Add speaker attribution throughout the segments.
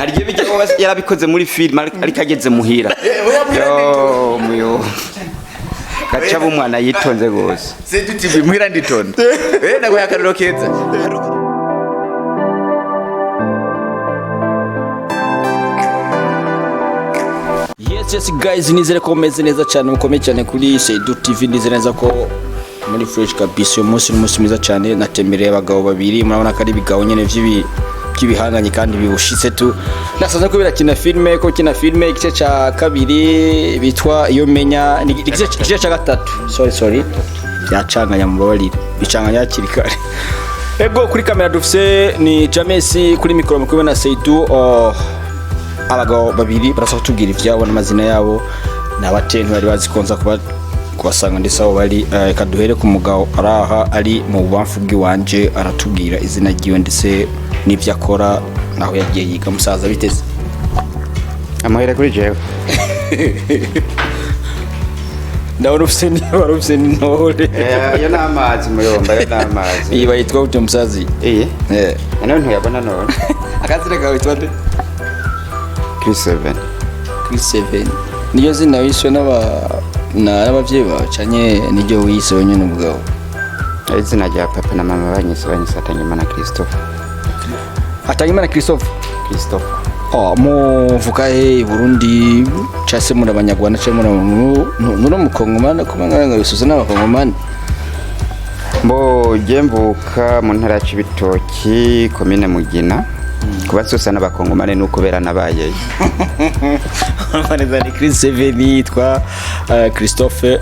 Speaker 1: Hariye bijya yarabikoze muri film ariko ageze muhira. Yo muyo. Gacha bumwana yitonze gose.
Speaker 2: Se tuti muhira nditonda. Nago yakariro keza.
Speaker 3: Yes guys, nizere ko meze neza cyane mukomeye cyane kuri Seydou TV. Nizere neza ko muri fresh kabisa. Umunsi mwiza cyane natembereye abagabo babiri, murabona ko ari bigabo nyene by'ibihanganye kandi bibushitse tu. Nasanze ko birakina filme, ko kina filme igice ca kabiri bitwa iyo menya igice ca gatatu. Sorry. Yacanganya mubabarire. Bicanganya hakiri kare. Ego kuri kamera dufise ni Jamesi, kuri mikoro mukubona na Seydou. Abagabo babiri barasaba tubwira ivyabo n'amazina yabo n'abatenti bari bazikonza kubasanga ndetse aho bari. Kaduhere ku mugabo araha ari mu bubamfu bw'iwanje, aratubwira izina ryiwe ndetse n'ivyo akora naho yagiye yiga. Musaza biteze
Speaker 1: Amahera kuri jewe.
Speaker 3: ndabona ufise n'intore.
Speaker 1: Yo n'amazi muyomba, yo n'amazi.
Speaker 3: Iyi bayitwa ute musazi?
Speaker 1: None ntuyabona none.
Speaker 3: Akazina kawe witwa nde?
Speaker 1: Chris 7.
Speaker 3: Niyo zina wiswe n'abavyeyi bawe canke niryo wise wenyene ubwawe?
Speaker 1: Izina rya papa na mama banyise Atangimana Christophe.
Speaker 3: Atangimana Christophe. Muvuka Burundi case muri abanyarwanda case muri no mukongomana kumanga bisuza n'abakongomani?
Speaker 1: Mbo gembuka mu ntara y'Ibitoki komine Mugina. Kubasusa n'abakongomane nuko bera nabaye.
Speaker 3: Maneza ni Chris 7 yitwa Christophe.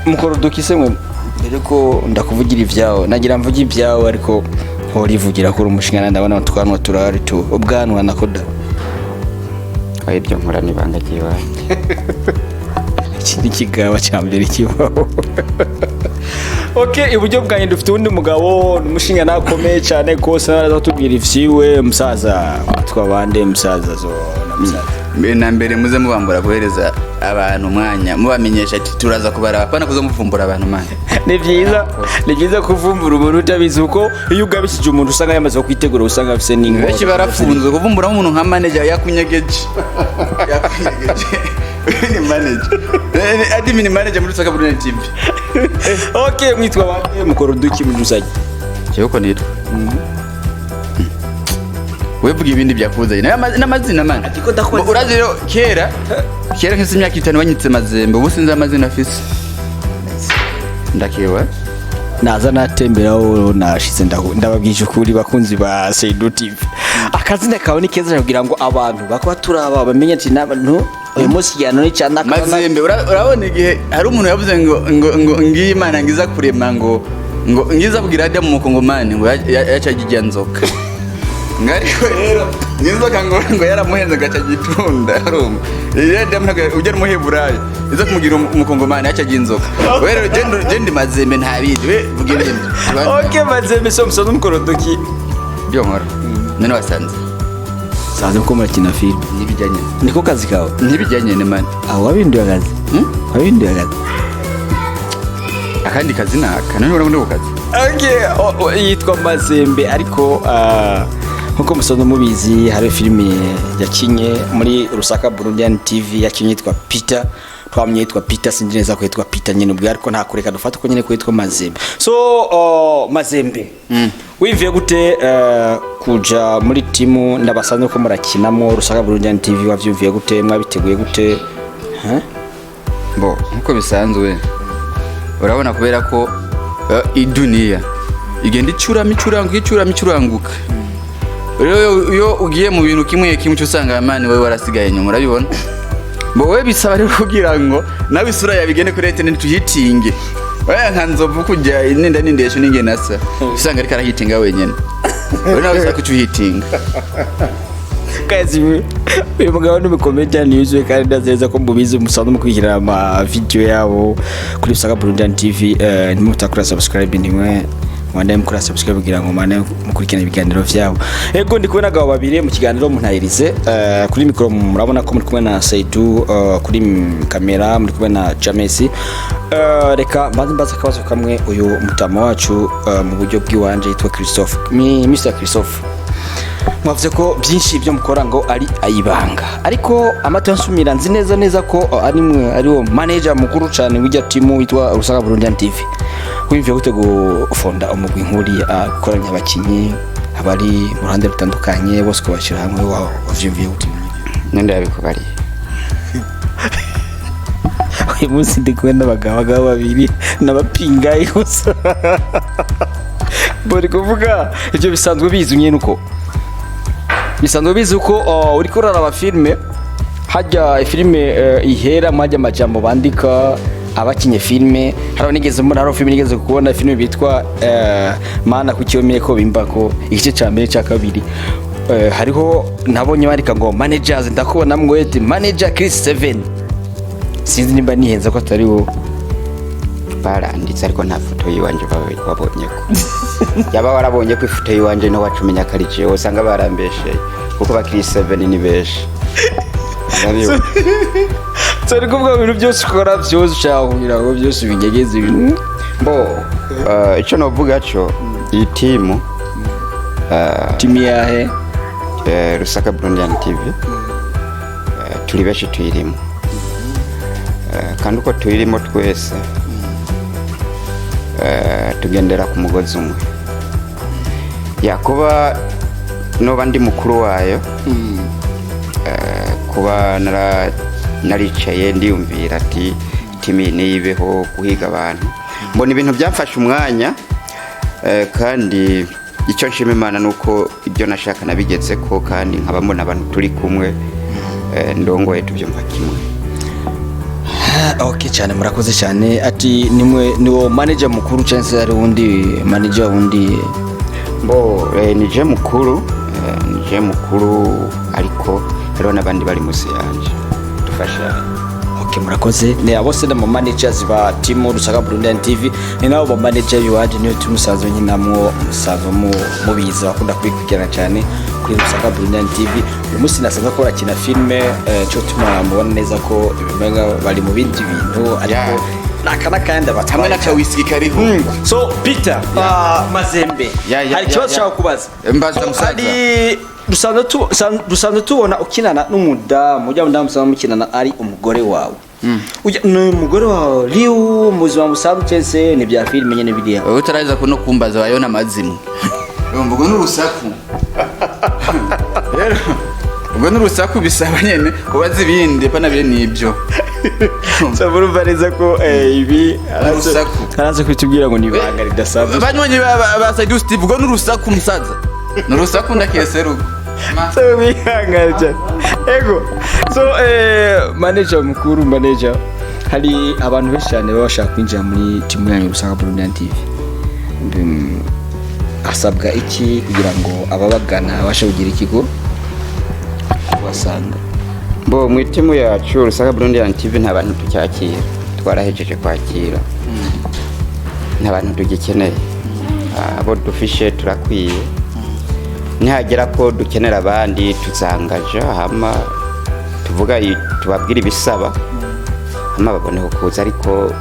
Speaker 3: Mukoro dukise mwe mbere ko ndakuvugira ivyawo, nagira mvuga ivyawo ariko horivugira ko umushinga ndabona twanwa turari tu ubwanwa nakoda.
Speaker 1: Ibyo nkora nibanga kiwa.
Speaker 3: Ikindi kigaba cyambere kibaho. Okay, iburyo bwanjye dufite undi mugabo n'umushinga nakomeye cyane kose naraza tubwira ivyiwe. Musaza twabande musaza zo na musaza.
Speaker 2: Na mbere muze mubambura guhereza abantu mwanya mubamenyesha ati turaza kubara apana kuzo muvumbura abantu mwanya.
Speaker 3: Ni byiza kuvumbura umuntu utabizi uko iyo ugabishije umuntu usanga yamaze kwitegura usanga afise n'ingo.
Speaker 2: Benshi barafunzwe kuvumbura umuntu nka manager yakunyegeje. Ni manager. Admin manager muri Saka Burundi TV.
Speaker 3: Okay, mwitwa bande mukoro duki mujusanye?
Speaker 1: Cyuko nitwa.
Speaker 2: Wevuga ibindi byakuzaye n'amazina man. Urazi rero kera nk'isi imyaka 5 banyitse Mazembe, ubu sinzi amazina afise. Ndakewa
Speaker 3: naza natemberaho nashize ndababwije ukuri bakunzi ba Seydou TV. Akazina kawe ni keza kugira ngo abantu bakaba turaba bamenye ati n'abantu uyu munsi yano ni cyane
Speaker 2: Mazembe. Urabona igihe hari umuntu yavuze ngo ngiye Imana ngiza kurema ngo ngiza kugira ade mu mukongomani ngo yacagijya nzoka. Ngariko rero ngizoka ngo yaramuhenze gacagitunda arumva. Yende ujya mu Heburayo izo kumugira umukongomani yacagijya inzoka. Rero gende Mazembe ntabindi we vugende.
Speaker 3: Okay, Mazembe so musono mukorodoki
Speaker 2: byo nkora none wasanze
Speaker 3: saze ko murakina film
Speaker 2: nibijyanye
Speaker 3: niko kazi kawe
Speaker 2: nibijyanye ne man
Speaker 3: aho wabinduye akazi wabinduye akazi
Speaker 2: akandi kazi naka none urabona ko kazi.
Speaker 3: Okay, yitwa Mazembe ariko nkuko musono mubizi hari filime yakinye muri Rusaka Burundian TV yakinye yitwa Peter. Twamye yitwa Peter sinzi neza ko yitwa Peter nyene ubwo ariko nta kureka dufata ko nyene ko yitwa Mazembe. So Mazembe wiviye gute kuja muri timu ndabasanzwe ko murakinamo Rusaka Burundian TV? Wavyumviye gute? Mwabiteguye gute?
Speaker 2: Bo nkuko bisanzwe urabona kubera ko iduniya igenda icuranguka. Rero iyo ugiye mu bintu kimwe cy'usanga amani wewe warasigaye nyuma urabibona. Bo we bisaba rero kugira ngo nawe isura yabigene kuri internet tuhitinge. Oya nkanzovu kujya inenda n'indesho n'ingenasa. Usanga ari karahitinga wenyene. Wewe nawe usaka kuhitinga.
Speaker 3: Kazi uyu mugabo ni comedian yuzwe kandi ndazeza ko mubizi musanzwe mukwikira ama video yabo kuri Saka Burundian TV. Nimutakora subscribe nimwe wanda mukora subscribe kugira ngo mane mukurikirana ibiganiro vyabo. Ego ndi kubona gabo babiri mu kiganiro muntayirize. Kuri mikoro murabona ko muri kumwe na Seydou, kuri kamera muri kumwe na Jamesi. Reka mbaza akabazo kamwe uyu mutama wacu mu buryo bw'iwanje yitwa Christophe. Mr. Christophe, mwavuze ko byinshi ibyo mukora ngo ari ayibanga ariko amata nsumira nzi neza ko ariwo manager mukuru cyane w'ijya timu witwa Rusaga Burundian TV wimvye gute gufonda umugwi nkuri akoranya abakinyi abari mu ruhande rutandukanye bose ko bashira hamwe wavyimvye gute
Speaker 1: nende yabikubariye
Speaker 3: uyu munsi ndi kumwe n'abagabo babiri n'abapingayi gusa bari kuvuga ibyo bisanzwe bizi nyine uko bisanzwe bizi uko uri kuraraba filme hajya filme ihera mwajya amajambo bandika abakinye filme nigeze muri filme nigeze kubona filme bitwa mana kukiyomeye ko bimbako igice cya mbere cya kabiri hariho nabonye bandika ngo managers ndakubona mwete manager Chris 7 sinzi nimba nihenza ko atari wo
Speaker 1: baranditse ariko nta foto yiwanje babonye ko yaba warabonye ko ifoto yiwanje no wacumenya karice usanga barambeshe kuko ba Chris 7 ni beshe
Speaker 3: Tsari kuvuga ibintu byose ukora byose ushaka kugira ngo byose bingegeze ibintu
Speaker 1: bo icyo novuga cyo iyi timu
Speaker 3: yahe
Speaker 1: Rusaga Burundian TV turi benshi tuyirimo kandi uko tuyirimo twese tugendera ku mugozi umwe yakuba noba ndi mukuru wayo kuba naricaye ndiyumvira ati timi nibeho guhiga abantu mbona ibintu byamfashe umwanya kandi icyo nshima Imana nuko ibyo nashaka nabigeze ko kandi nkabamo n'abantu turi kumwe ndongoye tubyumva kimwe.
Speaker 3: Okay cyane murakoze cyane ati niwo manager mukuru cyangwa ari wundi manager wundi
Speaker 1: bo nije mukuru ariko hariho n'abandi bari musi yanje dufasha.
Speaker 3: Okay murakoze ni abose na managers ba timu Rusaga Burundian TV ni nabo ba manager yuwaje niyo tumusazo nyinamwo musazo mubiza bakunda kwikurikirana cyane kuri Rusaga Burundian TV uyu munsi nasanga ko rakina filme cyo tuma mubona neza ko ibimenga bari mu bindi bintu ariko nakana kandi
Speaker 2: hamwe na kawisiki kariho
Speaker 3: so Peter Mazembe hari kibazo cyo kubaza
Speaker 2: mbaza musaza
Speaker 3: dusanzwe tubona ukinana n'umudamu ujya mudamu mukinana ari umugore wawe ni umugore wawe riu muzima musabu cyese ni bya filime nyene biriya
Speaker 2: utaraza kuno kumbaza bayona mazimu mvugo n'urusaku rero ubwo n'urusaku bisaba nyene kubaza ibindi pana bire nibyo
Speaker 3: saburu bariza ko ibi araza kwitubwira ngo nibanga ridasanzwe
Speaker 2: banyonye basaidu Steve ubwo n'urusaku musaza n'urusaku ndakeseruko
Speaker 3: so bihangaje ego so manager hari abantu benshi cyane bashaka kwinjira muri timu yanyu Rusaga Burundian TV asabwa iki kugira ngo ababagana abashe kugira ikigo wasanga
Speaker 1: bo mu timu yacu Rusaga Burundian TV nta bantu tucyakira twarahejeje kwakira nta bantu tugikeneye abo dufishe turakwiye nihagera ko dukenera abandi tuzangaje hama tuvuga tubabwira ibisaba hama babone kuza ariko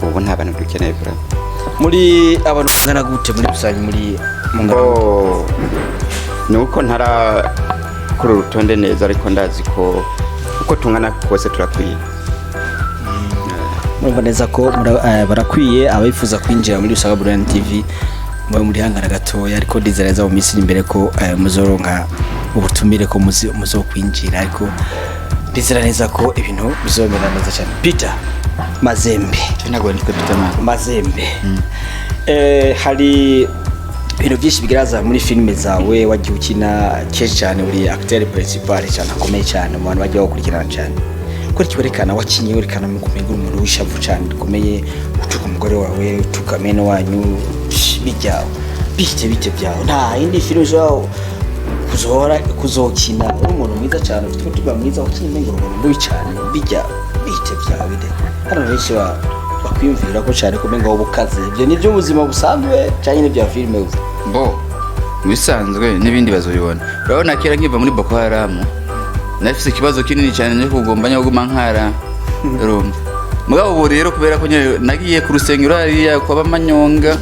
Speaker 1: ubu nta bantu dukeneye bra
Speaker 3: muri abantu ngana gute muri rusange muri
Speaker 1: mungano nuko ntara kuri urutonde neza ariko ndazi ko uko tungana kose turakwiye
Speaker 3: murumva neza ko barakwiye abifuza kwinjira muri Rusaga Burundian TV muri hangana gatoya ariko ndizereza mu minsi imbere ko muzoronka ubutumire ko muzo kwinjira ariko ndizera neza ko ibintu bizomera neza cyane. Peter Mazembe
Speaker 2: ntabwo nitwe Peter
Speaker 3: Mazembe hari ibintu byinshi bigaraza muri filime zawe wagiye ukina kenshi cyane uri acteur principal cyane akomeye cyane mu bantu bagiye gukurikirana cyane ko kiberekana wakinye werekana mu kumenya umuntu wishavu cyane dukomeye utuka umugore wawe utuka meno wanyu bijyaho bite byawe nta indi filime zo kuzokina umuntu mwiza cyane ufite tuba mwiza wakinye ngo umuntu cyane bijya bite byawe de hano benshi bakwiyumvira ko cyane kumenga wo bukaze ibyo ni byo buzima busanzwe cyane n'ibya filime uzi
Speaker 2: bo bisanzwe n'ibindi bazobibona urabona kera nkiva muri Boko Haram nafise ikibazo kinini cyane cyo kugombanya kuguma nkara rumva mugabo bo rero kubera ko nagiye ku rusengero hariya kwa bamanyonga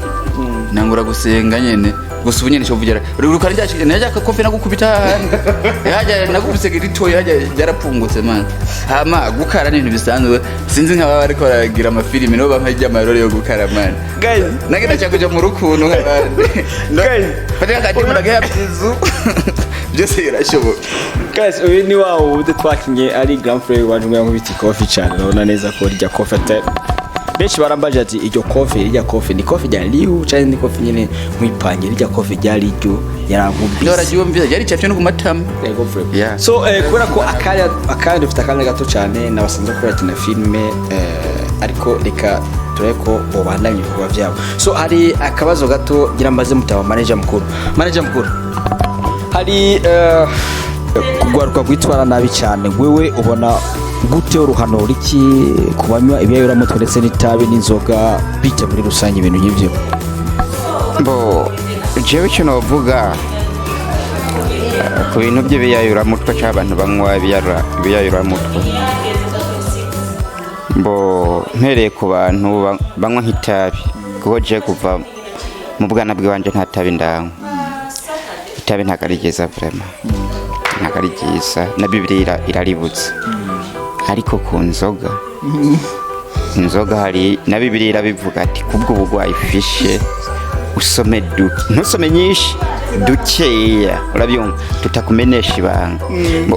Speaker 2: nangura gusenga nyene gusa ubunyene cyo vugira rukara ryashije najya kofe nagukubita yaje nagubise rito yaje yarapungutse man hama gukara n'ibintu bisanzwe sinzi nk'aba ariko baragira amafilimi no bampajya amarore yo gukara man
Speaker 3: guys
Speaker 2: nagenda cyakuja mu rukundo nk'abandi
Speaker 3: guys
Speaker 2: fatira kati muraga yapfizu byose birashoboka
Speaker 3: guys uyu ni wawo ude twakinye ari grand frère wanje umwe nkubita coffee cyane urabona neza ko rya coffee ate benshi barambaje ati iryo coffee rya coffee ni coffee rya liu cyane ni coffee nyene mwipanye rya coffee rya liu yarangubise
Speaker 2: ndora jyumvira yari cyapye no kumatama
Speaker 3: yego frère
Speaker 2: yeah.
Speaker 3: So kubera ko akanya dufite akanya gato cyane nabasanze ko yakina filme ariko reka tureko bobandanye ibikorwa byabo so hari akabazo gato gira mbaze mutaba manager mukuru hari kugwaruka kwitwara nabi cyane wewe ubona gute uruhano riki kubanywa ibiyayura mutwe ndetse n'itabi n'inzoga bite muri rusange ibintu nk'ivyo
Speaker 1: bo jewe cyo novuga ku bintu by'ibiyayura mutwe cy'abantu banywa ibiyayura mutwe bo mpereye ku bantu banywa nk'itabi kuko je kuva mu bwana bw'iwanje nta tabi ndanywa itabi ntakarigeza vraiment ntakarigeza na Bibiliya iraributse ariko ku nzoga hari na Bibiliya irabivuga ati kubwo ubugwayi fishe usome ntusome nyinshi dukeya urabyumva tutakumenesha ibanga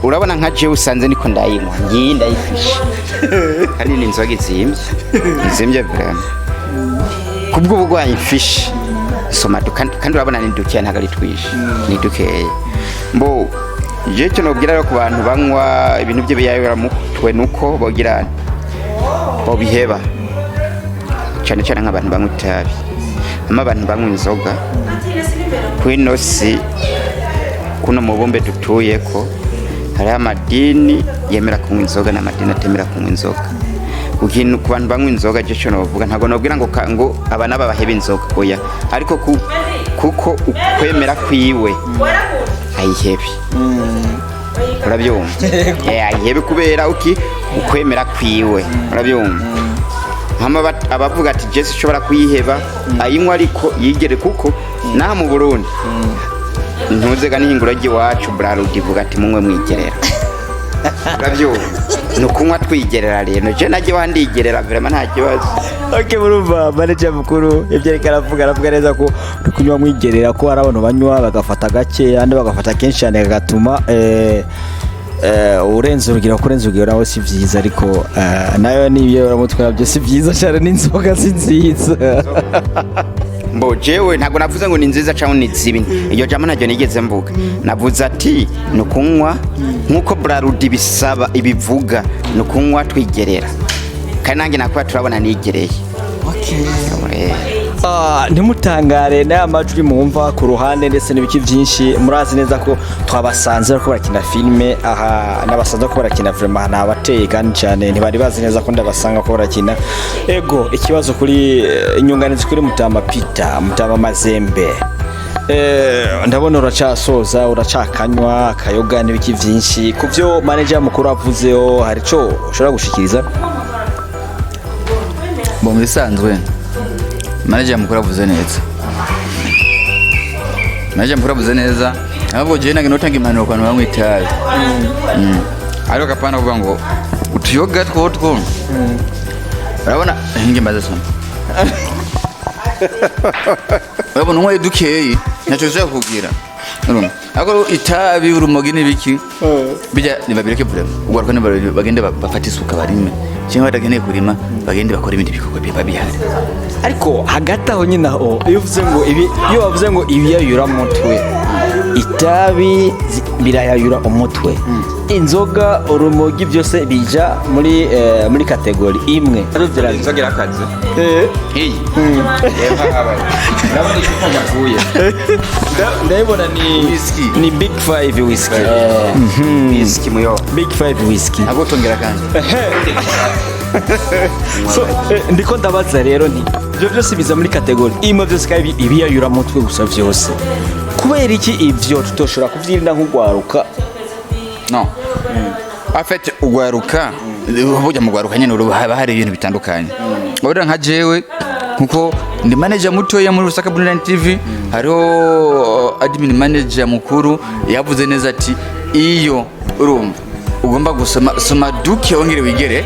Speaker 1: urabona nka je usanze niko ndayinywa ngiye ndayifishe kandi ni inzoga izimye vraiment kubwo ubugwayi fishe soma kandi urabona ni dukeya ntagari twishe ni dukeya mbo je cyo nobwira ku bantu banywa ibintu by'ibiyayura mutwe nuko bogira bobiheba cyane cyane nk'abantu banywa itabi abantu banywa inzoga kwino si kuno mubumbe dutuye ko hari amadini yemera kunywa inzoga n'amadini atemera kunywa inzoga ukintu ku bantu banywa inzoga je cyo novuga ntago nobwira ngo abana babaheba inzoga oya ariko kuko ukwemera kwiwe ayihebe urabyumva ayihebe kubera ukwemera kwiwe urabyumva hama abavuga ati Jesse ushobora kuyiheba ayinywa ariko yigere kuko naha mu Burundi ntuzega n'ihingura ry'iwacu Bralud ivuga ati mumwe mwigerera urabyumva nukunywa twigerera rero je naje wandigerera vraiment nta kibazo
Speaker 3: okay murumva manager mukuru ibyo aravuga neza ko kunywa mwigerera ko ari abantu banywa bagafata gake andi bagafata kenshi cyane gatuma urenze urugero nawe si byiza ariko nayo niyo uramutwara byo si byiza cyane n'inzoga si nziza
Speaker 1: mbo jewe ntago navuze ngo ni nziza cyangwa ni zibi iyo jama ntajyo nigeze mvuga navuze ati nukunywa nkuko Bralud bisaba ibivuga nukunywa twigerera kandi nange nakora turabona nigereye
Speaker 3: ntimutangare n'aya majwi mwumva ku ruhande ndetse n'ibiki byinshi murazi neza ko twabasanze ko barakina filime aha nabasanze ko barakina vraiment nabateye kandi cyane ntibari bazi neza ko ndabasanga ko barakina ego ikibazo kuri inyunganizi kuri Mutama Peter Mutama Mazembe ndabona uracasoza uracakanywa akayoga n'ibiki byinshi kuvyo manager mukuru avuzeho hari cyo ushobora gushikiriza
Speaker 2: mu bisanzwe manager mukuru avuze neza ahubwo je nage notanga impanuro kwa bamwe itabi ariko kapana kuvuga ngo utuyoga twotwo urabona hinge mbaze soma urabona umwe dukeye ntacyo ushaka kugira urumva ariko itabi urumogi n'ibiki bijya nibabireke problem ugaruka bagende bafata isuka barime cyangwa badakeneye kurima bagende bakora ibindi bikorwa bibabihari
Speaker 3: ariko hagati aho nyine aho iyo bavuze ngo ibiyayura mutwe itabi birayayura umutwe inzoga urumogi byose bija muri kategori imwe
Speaker 2: inzoga irakaze iyi ndabona icupa yavuye
Speaker 3: ndabona ni Big 5 whisky
Speaker 1: whisky muyo
Speaker 3: Big 5 whisky
Speaker 2: ntabwo tongera kandi
Speaker 3: so ndiko ndabaza rero nti ibyo byose biza muri kategori imwe byose kandi ibiyayura mutwe gusa byose kubera iki ivyo tutoshora kuvyirinda nk'ugwaruka
Speaker 2: no afite ugwaruka burya mu gwaruka nyene haba hari ibintu bitandukanye urabona nka jewe nkuko ndi manager mutoya muri Rusaka Brundian TV hariho admin manager mukuru yavuze neza ati iyo urumva ugomba gusoma soma duke wongere wigere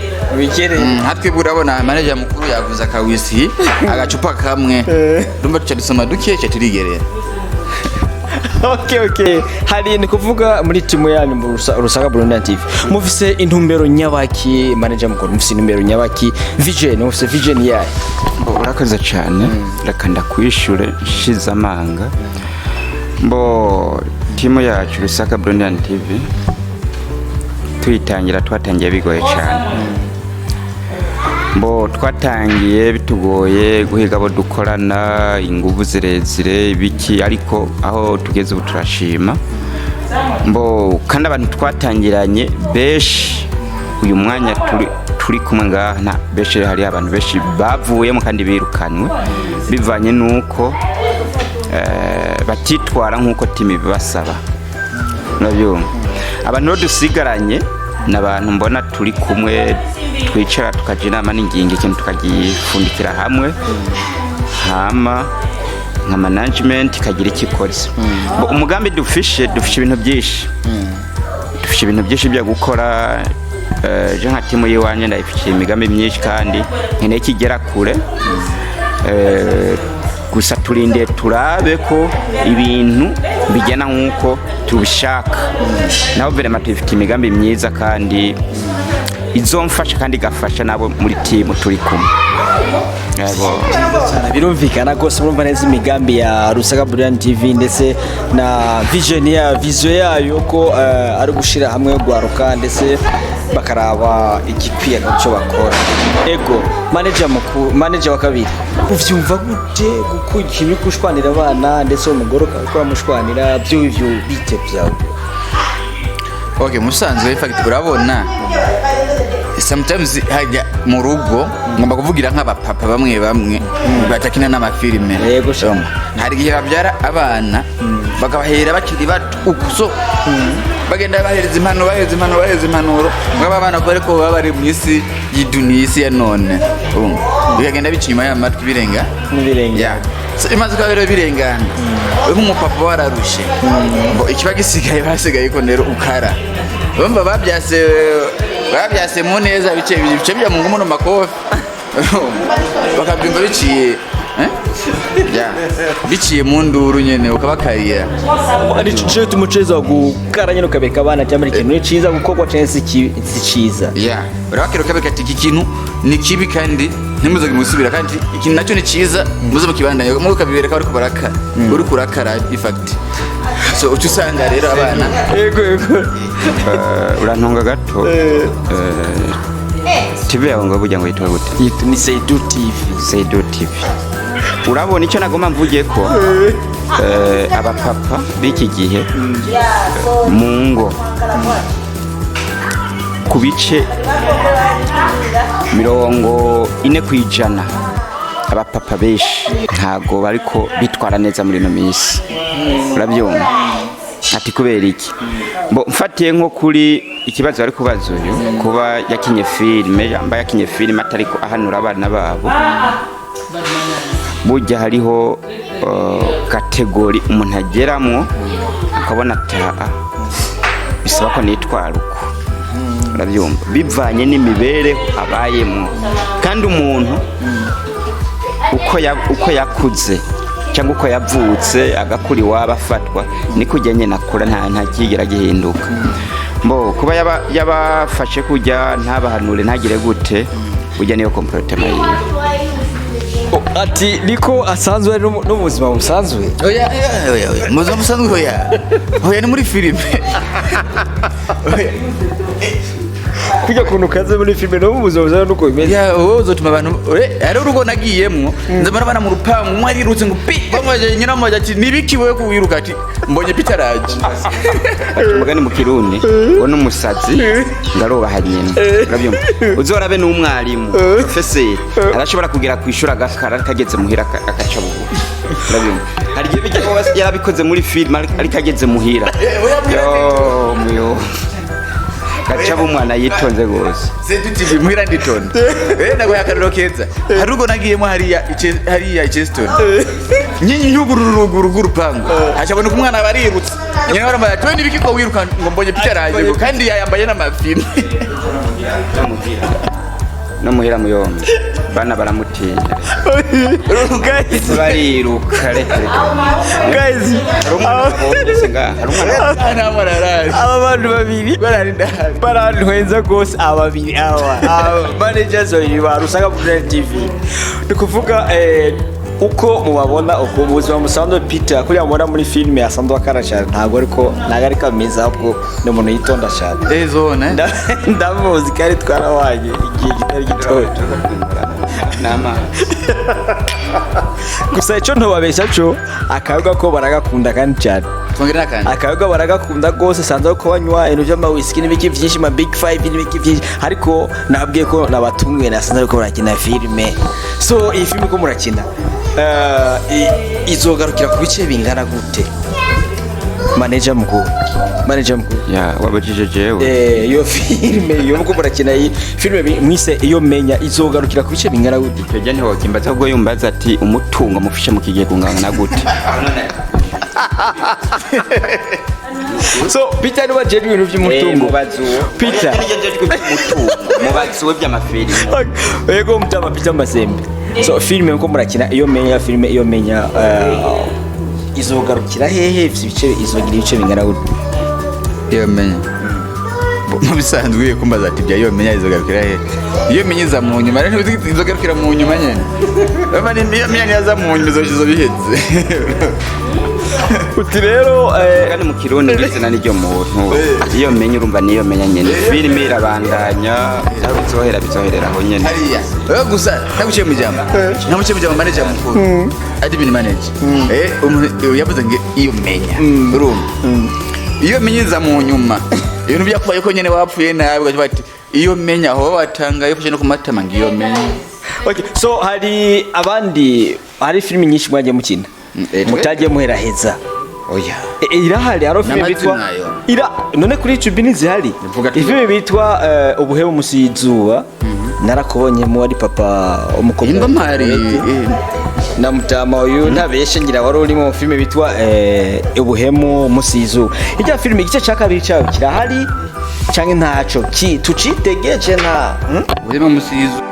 Speaker 2: hatwe burabona manager mukuru yavuze akawisi agacupa kamwe urumva tucyadusoma duke cyaturigerera.
Speaker 3: Okay. Hari ni kuvuga muri timu yanyu mu Rusaka Brundian TV. Mufise intumbero nyabaki manager mukuru, mufise intumbero nyabaki vision, mufise vision yayo.
Speaker 1: Urakoze cyane reka ndakwishure shiza amanga. Mbo timu yacu Rusaka Brundian TV twatangiye bigoye cyane. Mbo twatangiye bitugoye guhiga abo dukorana inguvu zirezire biki ariko aho tugeze ubu turashima. Mbo kandi abantu twatangiranye beshi uyu mwanya turi kumwe ngaha beshi hari abantu beshi bavuyemo kandi birukanwe bivanye nuko batitwara nkuko timu bibasaba. Nabyo abantu dusigaranye n'abantu mbona turi kumwe twicara tukaja inama n'ingingo ikintu tukagifundikira hamwe hama nka management ikagira ikikoze. Umugambi dufishe ibintu byinshi byo gukora. Je nka timu yiwanje ndayifitiye imigambi myinshi kandi nkeneye kigera kure. Gusa turinde turabe ko ibintu bijyana nkuko tubishaka. Naho vraiment tufite imigambi myiza kandi izomfasha kandi gafasha nabo muri timu turi kumwe. Yego
Speaker 3: birumvikana gose murumva neza imigambi ya Rusaka Brundian TV ndetse na vision yayo ko ari gushira hamwe gwaruka ndetse bakaraba igikwiye cyo bakora. Ego manager wa kabiri uvyumva gute gukujya kushwanira abana ndetse umugore ukora mushwanira byo bite byawe?
Speaker 2: Okay, musanzwe fact urabona sometimes hajya mu rugo ngomba kuvugira nk'abapapa bamwe batakina n'amafilime.
Speaker 3: Yego shoma
Speaker 2: hari gihe babyara abana bakabahera bakiri bato ukuso bagenda bahereza impanuro ngaba abana ko ariko baba bari mu isi y'idunisi ya none bigenda bicinyuma y'amatwi birenga so imaze ko rero birengana uyu mupapa wararushe ngo ikiba basigaye ko nero ukara bamba babyase mu neza bice bya mu ngumu no makofi bakabyumva biciye mu nduru nyene ukabakariya
Speaker 3: ari cyo tumuceza gukara nyene ukabeka abana cyangwa ikintu ni ciza gukogwa cyane si ciza
Speaker 2: urakero kabeka ati ikintu ni kibi kandi ntimuzoge musubira kandi ikintu nacyo ni ciza muzo mukibandanye mu kabibereka ariko baraka uri kurakara effect so ucusanga rero abana
Speaker 3: yego
Speaker 1: urantonga gato TV yawe ngo bujya ngo yitwa gute?
Speaker 3: Ni Seidu TV.
Speaker 1: Urabona icyo nagomba mvugiye ko abapapa b'iki gihe mu ngo ku bice 40% abapapa benshi ntago bariko bitwara neza muri no minsi. Urabyumva ati kubera iki? Mfatiye nko kuri ikibazo bari kubaza uyu kuba yakinye filime atariko ahanura abana babo. Burya hariho kategori umuntu ageramo akabona taa bisaba ko nitwara uko. Urabyumva bivanye n'imibereho abayemo kandi umuntu uko yakuze cyangwa uko yavutse agakuri waba afatwa niko ujya nyine akura nta kigera gihinduka. Kuba yabafashe kujya ntabahanure ntagire gute ujya niyo comportement yiwe.
Speaker 3: Ati niko asanzwe ari no muzima busanzwe.
Speaker 2: Oya muzima busanzwe oya ni muri filime.
Speaker 3: Kujya kuntu kaze muri filime no muzima busanzwe nuko bimeze.
Speaker 2: Uzotuma abantu ari urugo nagiyemwo nzamara bana mu rupangu mwari rutse ngo pi bamwaje nyina amaje ati nibikiwe kuwiruka ati mbonye pitaraje.
Speaker 1: Mugani mu Kirundi ngo n'umusazi ngaroba hanyine. Urabyumva uzorabe n'umwarimu professeur arashobora kugira kwishura gakara kageze muhira akaca bugu. Urabyumva hari gihe bijya yarabikoze muri film ari kageze muhira. Yo gaca umwana yitonze gose
Speaker 2: Sedu TV muhira nditonda naguhaye akariro keza hari ubwo nagiyemo hariya Cheston nyinyi nyugururuguru gurupango acabona umwana barirutse nyine barambaye twe nibiki ko wiruka ngo mbonye picha raje kandi yayambaye n'amafilm
Speaker 1: no muhira muyombe bana baramutinya
Speaker 3: guys
Speaker 1: bariruka
Speaker 3: guys aba bantu babiri barantwenza gose ababiri aba managers babiri barusanga kuri TV ndikuvuga uko mubabona uko ubuzima musanzwe Peter kuri amubona muri filime asanzwe akara cyane ntabwo ariko ameza ahubwo ni umuntu yitonda cyane
Speaker 2: zone
Speaker 3: ndamuzi kandi twarawanye igihe kitari gitoya gusa icyo ntubabeshya cyo akayoga ko baragakunda kandi cyane akayoga baragakunda rwose sanzwe ko banywa ibintu by'amawisiki n'ibiki byinshi ma big five n'ibiki byinshi ariko nabwiye ko nabatumwe nasanzwe ko barakina filime so iyi filime ko murakina izogarukira ku bice bingana gute manager mukuru
Speaker 1: ya wabajije jewe
Speaker 3: iyo filime yo muko murakina iyi filime mwise iyo menya izogarukira ku bice bingana gute
Speaker 1: icyo jya ntiwakimbaza ahubwo yumbaza ati umutungo mufishe mukigiye kungana gute
Speaker 3: so Peter niba je ibintu by'umutungo Peter
Speaker 1: mubazuwe by'amafilime
Speaker 3: yego mutama Peter Masembe so filime muko murakina iyo menya filime iyo menya izogarukira hehe izogira ibice bingana gute
Speaker 2: iyo menya mu bisanzwe kumbaza ati bya iyo menya izogarukira hehe iyo menya iza mu nyuma rero izogarukira mu nyuma nyene bamani iyo menya yaza mu nyuma izo biheze
Speaker 3: uti rero
Speaker 1: kandi mu kirundi ngizina n'iryo muntu iyo menya urumva niyo menya nyene filime irabandanya bizoherera aho nyene
Speaker 2: hariya gusa naguciye mu jambo manager mukuru admin manager yavuze ngo iyo menya urumva iyo menya iza mu nyuma ibintu byakubaye ko nyene wapfuye nabi ugaje bati iyo menya aho watanga yo kuje no kumatama ngo iyo menya
Speaker 3: okay so hari filime nyinshi mwagiye mukina mutagiye muheraheza
Speaker 2: oya
Speaker 3: irahari haro filime bitwa none kuri YouTube nizihari filime bitwa ubuhemu musizuba narakubonyemo ari papa umukobwa na mutama uyu ntabeshe ngira wari uri mu filime bitwa ubuhemu musizuba ijya filime igice cya kabiri cyawe kirahari cyangwa ntaco tucitegeje na
Speaker 2: ubuhemu musizuba